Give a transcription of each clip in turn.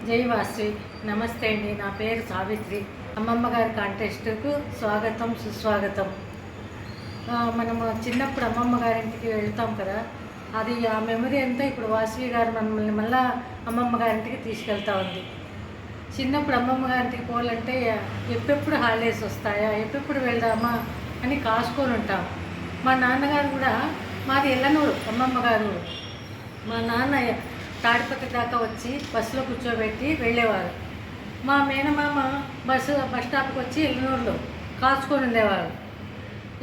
జై వాసవి. నమస్తే అండి. నా పేరు సావిత్రి. అమ్మమ్మ గారి కాంటెస్ట్కు స్వాగతం, సుస్వాగతం. మనము చిన్నప్పుడు అమ్మమ్మ గారింటికి వెళ్తాం కదా, అది ఆ మెమరీ అంతా ఇప్పుడు వాసవి గారు మనల్ని మళ్ళీ అమ్మమ్మ గారింటికి తీసుకెళ్తా ఉంది. చిన్నప్పుడు అమ్మమ్మ గారింటికి పోవాలంటే ఎప్పుడెప్పుడు హాలిడేస్ వస్తాయా, ఎప్పుడెప్పుడు వెళ్దామా అని కాసుకొని ఉంటాం. మా నాన్నగారు కూడా, మాది ఎల్లనూరు, అమ్మమ్మ గారు. మా నాన్న తాడిపత్రి దాకా వచ్చి బస్సులో కూర్చోబెట్టి వెళ్ళేవారు. మా మేనమామ బస్ స్టాప్కి వచ్చి ఎల్లనూరులో కాచుకొని ఉండేవారు.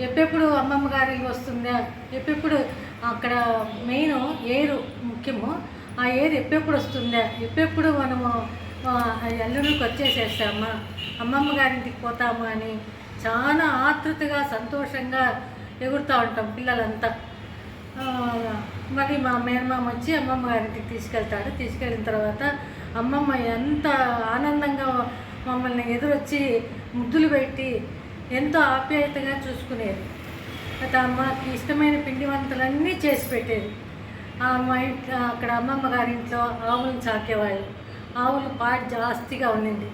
ఎప్పుడెప్పుడు అమ్మమ్మ గారి వస్తుందా, ఎప్పుడెప్పుడు అక్కడ మెయిన్ ఏరు ముఖ్యము, ఆ ఏరు ఎప్పుడెప్పుడు వస్తుందా, ఎప్పుడెప్పుడు మనము ఎల్లనూరుకి వచ్చేసేస్తామా, అమ్మమ్మ గారింటికి పోతామా అని చాలా ఆతృతగా సంతోషంగా ఎగురుతూ ఉంటాం పిల్లలంతా. మరి మా మేనమామ వచ్చి అమ్మమ్మ గారింటికి తీసుకెళ్తాడు. తీసుకెళ్ళిన తర్వాత అమ్మమ్మ ఎంత ఆనందంగా మమ్మల్ని ఎదురొచ్చి ముద్దులు పెట్టి ఎంతో ఆప్యాయతగా చూసుకునేది. మాకు ఇష్టమైన పిండి వంటలన్నీ చేసి పెట్టేది. మా ఇంట్లో అక్కడ అమ్మమ్మ గారింట్లో ఆవులను సాకేవాళ్ళు. ఆవులు పాటు జాస్తిగా ఉండింది.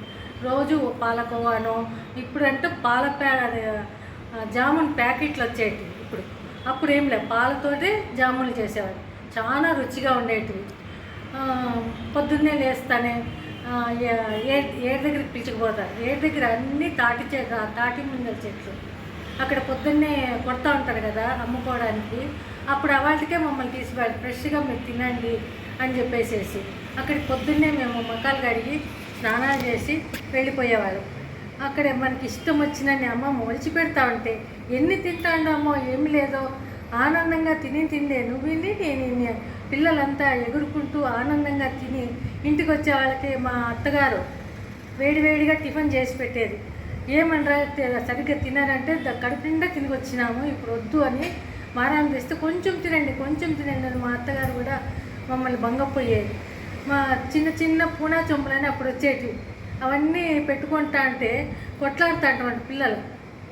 రోజు పాలకోవాను, ఇప్పుడంటే జామున్ ప్యాకెట్లు వచ్చేటివి. అప్పుడు ఏం లేదు, పాలతోటే జామున్లు చేసేవాడు. చాలా రుచిగా ఉండేటివి. పొద్దున్నే లేస్తానే ఏడు దగ్గరికి పిలుచుకుపోతారు. ఏడు దగ్గర అన్నీ తాటి ముందల చెట్లు. అక్కడ పొద్దున్నే కొడతా ఉంటారు కదా అమ్ముకోవడానికి. అప్పుడు వాటికే మమ్మల్ని తీసుకువెళ్ళి ఫ్రెష్గా మీరు తినండి అని చెప్పేసేసి అక్కడికి పొద్దున్నే మేము మొక్కలు కడిగి స్నానాలు చేసి వెళ్ళిపోయేవాళ్ళం. అక్కడ మనకి ఇష్టం వచ్చినని అమ్మమ్మ ఒలిచి పెడతా ఉంటే ఎన్ని తింటాండమ్మో ఏమి లేదో ఆనందంగా తిండే నువ్వింది నేను పిల్లలంతా ఎగురుకుంటూ ఆనందంగా తిని ఇంటికి వచ్చే వాళ్ళకి మా అత్తగారు వేడివేడిగా టిఫిన్ చేసి పెట్టేది. ఏమనరా సరిగ్గా తినారంటే కడుపు నిండా తిని వచ్చినాము, ఇప్పుడు వద్దు అని మారాన్ని తెస్తే కొంచెం తినండి అని మా అత్తగారు కూడా మమ్మల్ని భంగపోయేది. మా చిన్న పూనా చొంపులని అప్పుడు వచ్చేటివి. అవన్నీ పెట్టుకుంటా అంటే కొట్లాడుతూ అంటామంట పిల్లలు,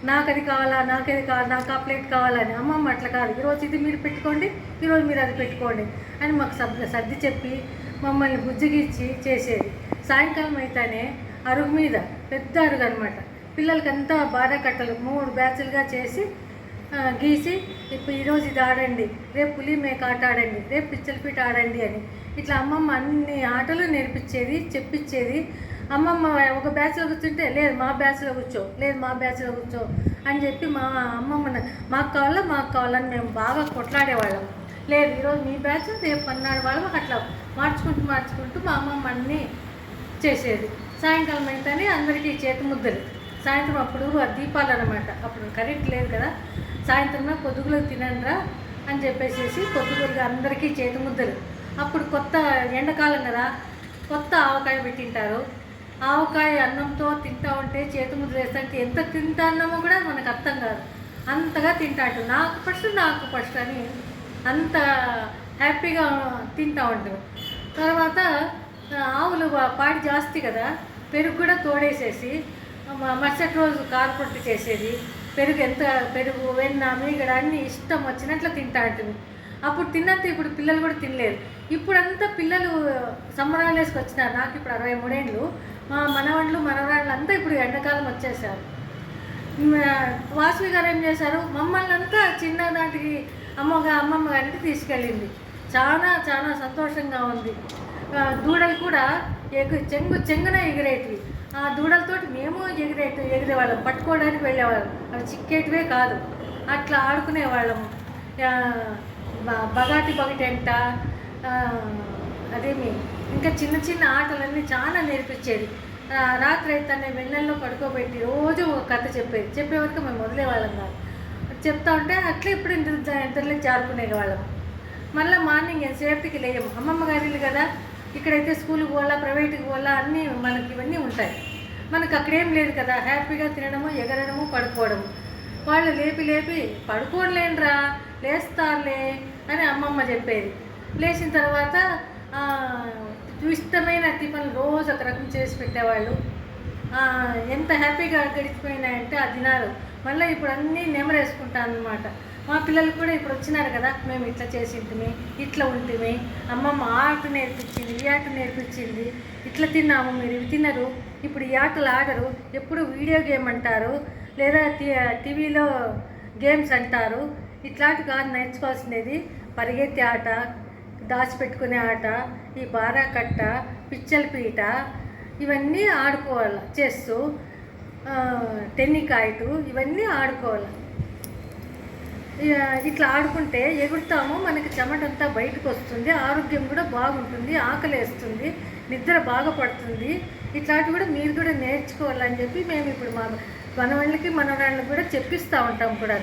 నాకు అది కావాలా, నాకు ఆ ప్లేట్ కావాలని. అమ్మమ్మ అట్లా కాదు, ఈరోజు ఇది మీరు పెట్టుకోండి, ఈరోజు మీరు అది పెట్టుకోండి అని మాకు సర్ది చెప్పి మమ్మల్ని బుజ్జిగిచ్చి చేసేది. సాయంకాలం అయితేనే అరుగు మీద పెద్ద అరుగు అనమాట, పిల్లలకంతా బాధ కట్టలు 3 బ్యాచ్లుగా చేసి గీసి, ఇప్పుడు ఈరోజు ఇది ఆడండి, రేపు పులి మేక ఆట ఆడండి, రేపు పిచ్చలపీట ఆడండి అని ఇట్లా అమ్మమ్మ అన్ని ఆటలు నేర్పించేది, చెప్పించేది. అమ్మమ్మ ఒక బ్యాచ్లో కూర్చుంటే లేదు మా బ్యాచ్లో కూర్చో, లేదు మా బ్యాచ్లో కూర్చో అని చెప్పి మా అమ్మమ్మని మాకు కావాలని మేము బాగా కొట్లాడేవాళ్ళం. లేదు ఈరోజు మీ బ్యాచ్, రేపు అన్నాడు వాళ్ళం, అట్లా మార్చుకుంటూ మా అమ్మమ్మ అన్నీ చేసేది. సాయంకాలం అయితేనే అందరికీ చేతి ముద్దలు. సాయంత్రం అప్పుడు దీపాలు అనమాట, అప్పుడు కరెంట్ లేదు కదా, సాయంత్రం పొద్దుగులకు తినండిరా అని చెప్పేసి పొద్దుగులుగా అందరికీ చేతి ముద్దలు. అప్పుడు కొత్త ఎండాకాలం కదా, కొత్త ఆవకాయ పెట్టింటారు. ఆవకాయ అన్నంతో తింటా ఉంటే చేతి ముద్దలు వేస్తుంటే ఎంత తింటాన్నామో కూడా మనకు అర్థం కాదు, అంతగా తింటాడు. నాకు ఫస్ట్ అని అంత హ్యాపీగా తింటా ఉంటాం. తర్వాత ఆవులు పాడి జాస్తి కదా, పెరుగు కూడా తోడేసేసి మరుసటి రోజు కారపొట్టు చేసేది. పెరుగు వెన్న మీగడ అన్నీ ఇష్టం వచ్చినట్లు తింటా ఉంటుంది. అప్పుడు తిన్నంత ఇప్పుడు పిల్లలు కూడా తినలేరు. ఇప్పుడంతా పిల్లలు సంబరాలు వేసుకొచ్చినారు. నాకు ఇప్పుడు 63 ఏళ్ళు. మా మనవాళ్ళు అంతా ఇప్పుడు ఎండాకాలం వచ్చేసారు. వాసవి గారు ఏం చేశారు, మమ్మల్ని అంతా చిన్నదాటికి అమ్మమ్మ గారికి తీసుకెళ్ళింది. చాలా చాలా సంతోషంగా ఉంది. దూడలు కూడా చెంగున ఎగిరేటివి. ఆ దూడలతోటి మేము ఎగిరేవాళ్ళం, పట్టుకోవడానికి వెళ్ళేవాళ్ళం. అవి చిక్కేటివే కాదు, అట్లా ఆడుకునేవాళ్ళము. బగాటి అంట, అదేమి ఇంకా చిన్న ఆటలన్నీ చాలా నేర్పించేది. రాత్రి అయితే వెన్నెల్లో పడుకోబెట్టి రోజు ఒక కథ చెప్పే వరకు మేము వదిలేవాళ్ళం కాదు. చెప్తా ఉంటే అట్లా ఇప్పుడు ఇంటర్లోకి జారుకునేవాళ్ళం. మళ్ళీ మార్నింగ్ సేఫ్టీకి లేయము. అమ్మమ్మ గారిలు కదా, ఇక్కడైతే స్కూల్కి పోవాలా, ప్రైవేట్కి పోవాలా, అన్నీ మనకి ఇవన్నీ ఉంటాయి. మనకు అక్కడేం లేదు కదా, హ్యాపీగా తినడము, ఎగరడము, పడుకోవడము. వాళ్ళు లేపి పడుకోలేనురా, లేస్తారులే అని అమ్మమ్మ చెప్పేది. లేచిన తర్వాత ఇష్టమైన టిఫిన్లు రోజు ఒక రకం చేసి పెట్టేవాళ్ళు. ఎంత హ్యాపీగా గడిచిపోయినాయంటే ఆ దినాలు. మళ్ళీ ఇప్పుడు అన్నీ నెమరేసుకుంటాను అనమాట. మా పిల్లలు కూడా ఇప్పుడు వచ్చినారు కదా, మేము ఇట్లా చేసింటిమి, ఇట్లా ఉంటుంది, అమ్మమ్మ ఆ ఆట నేర్పించింది, ఈ ఆట నేర్పించింది, ఇట్లా తిన్నాము, మీరు ఇవి తినరు, ఇప్పుడు ఈ ఆటలు ఆడరు, ఎప్పుడు వీడియో గేమ్ అంటారు, లేదా టీవీలో గేమ్స్ అంటారు. ఇట్లాంటి కాదు నేర్చుకోవాల్సినది. పరిగెత్తే ఆట, దాచిపెట్టుకునే ఆట, ఈ బారా కట్ట, పిచ్చల పీట, ఇవన్నీ ఆడుకోవాలి. చెస్సు, టెన్నికాయటు, ఇవన్నీ ఆడుకోవాలి. ఇట్లా ఆడుకుంటే ఎగురుతాము, మనకి చెమటంతా బయటకు వస్తుంది, ఆరోగ్యం కూడా బాగుంటుంది, ఆకలి వేస్తుంది, నిద్ర బాగా పడుతుంది. ఇట్లాంటివి కూడా మీరు కూడా నేర్చుకోవాలని చెప్పి మేము ఇప్పుడు మా మనవాళ్ళకి మనవాళ్ళకి కూడా చెప్పిస్తూ ఉంటాం కూడా.